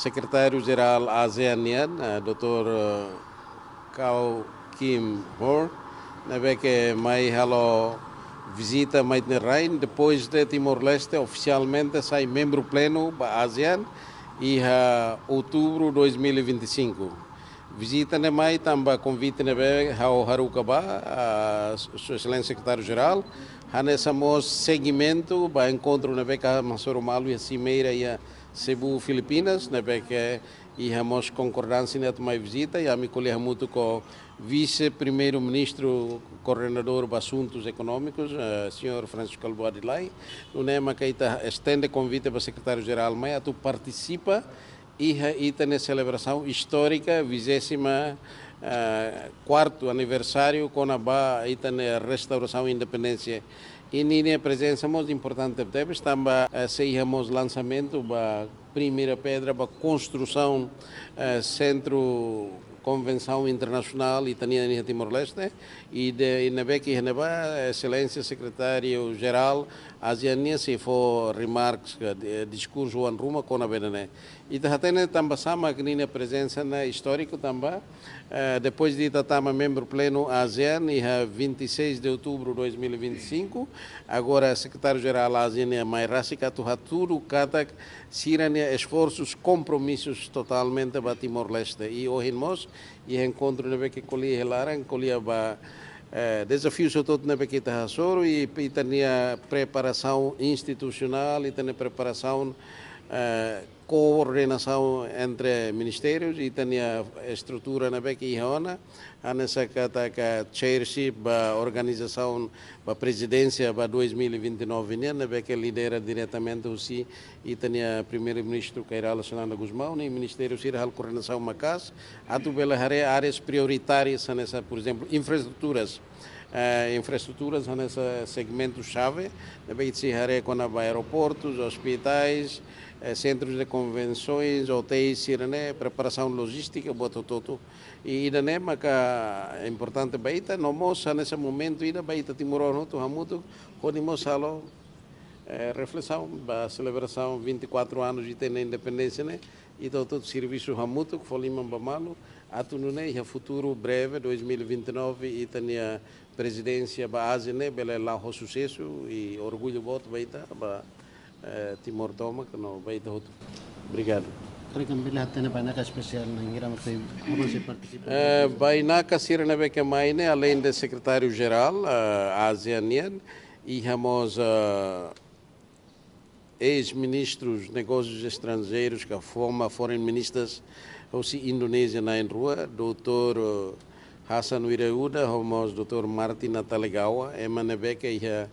secretário-geral ASEAN, Dr. Kao Kim Hor, que mai halo visita mais Rain, depois de Timor-Leste oficialmente sai membro pleno da ASEAN e outubro de 2025. Visita mai também convite ao Harukaba, a Sua Excelência Secretário-Geral, nesse segmento para encontro com a Masoro Malu e a Cimeira e a Cebu, Filipinas, que e temos concordância nessa visita e a me colher muito com o vice-primeiro-ministro coordenador de assuntos econômicos, senhor Francisco Albuadilai, no nema que estende convite para o secretário-geral, mas tu participa e tem celebração histórica, 24º aniversário com a restauração da independência. E na presença muito importante também estamos lançamento da primeira pedra para a construção centro Convenção Internacional e também Timor-Leste e na excelência secretário-geral ASEAN se for remarks discurso an ruma com a Benané e também também na presença na histórico também depois de estar membro pleno ASEAN e 26 de outubro de 2025 agora secretário-geral ASEAN é mais rásica tudo cada sirania esforços compromissos totalmente para Timor-Leste e hoje nós e encontro que colher laran colher desafios todo na que está soro e também a preparação institucional e também preparação coordenação entre ministérios e também a estrutura na que a nessa chairship a organização a presidência para 2029 na que lidera diretamente o si e também a primeiro-ministro Cairala Sananda Guzmão e o ministério Sira coordenação Macas a tu bela áreas prioritárias nessa por exemplo infraestruturas nesse segmento-chave, com aeroportos, hospitais, centros de convenções, hotéis, preparação logística, todo. E ainda é importante, nós nesse momento, ainda Timor, podemos reflexão, a celebração 24 anos de ter a independência, e todo o serviço hamuto que foi Bamalo, a futuro breve, 2029, e também a presidência da Ásia, bela lá o sucesso e orgulho voto para Timor Toma, que não vai ter outro. Obrigado. especial Bainaca Sirena Bekemaine, além do secretário-geral ASEAN, e temos ex-ministros de negócios estrangeiros, que forma foreign ministers, aussi Indonésia na rua, doutor Hassan Wireuda, temos doutor Martin Natalegawa, Emanebeke e a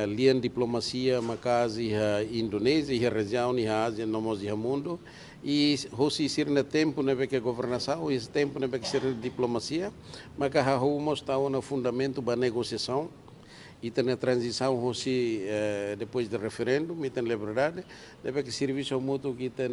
lian diplomacia, mas e a Indonésia, e a região, e a Ásia, nomos e a mundo, e aussi ser no tempo na que governação, e esse tempo na que ser diplomacia, mas que a rumos está no fundamento da negociação, e tem a transição aussi depois do referendo, e tem liberdade, deve que serviço mútuo que tem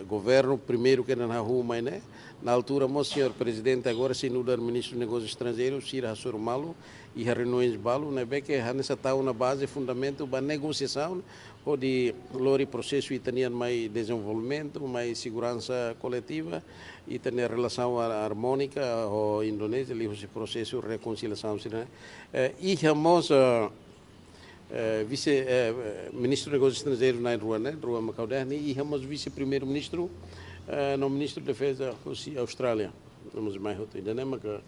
governo primeiro que na rua, mas na altura, o senhor presidente agora se não der ministro dos negócios estrangeiros, Sira Hassur Malo e a reuniões balo, deve que nessa tal na base fundamento da negociação, onde lori processo e tem mais desenvolvimento, mais segurança coletiva e tem relação harmônica com a Indonésia, ali esse processo de reconciliação, e temos vice-ministro dos negócios estrangeiros na rua Macaudane, e temos vice-primeiro-ministro no ministro da Defesa da Austrália, temos mais outro, ainda não que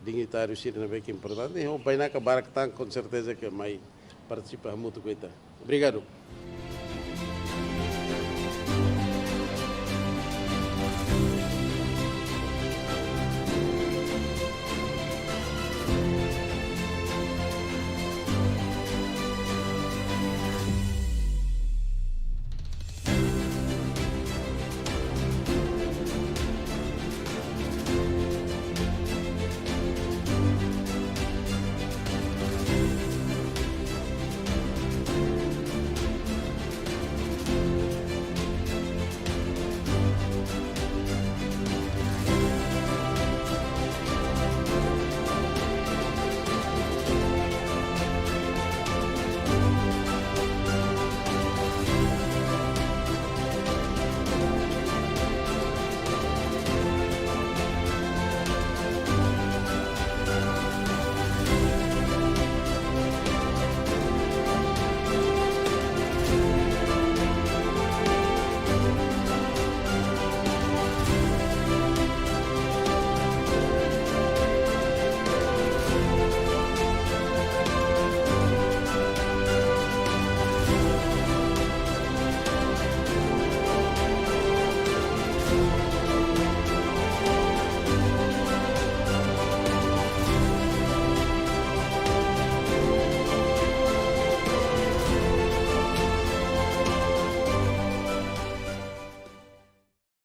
dignitário Sira que é importante, e o Bainaca Barak com certeza que mais participa muito coisa. Obrigado.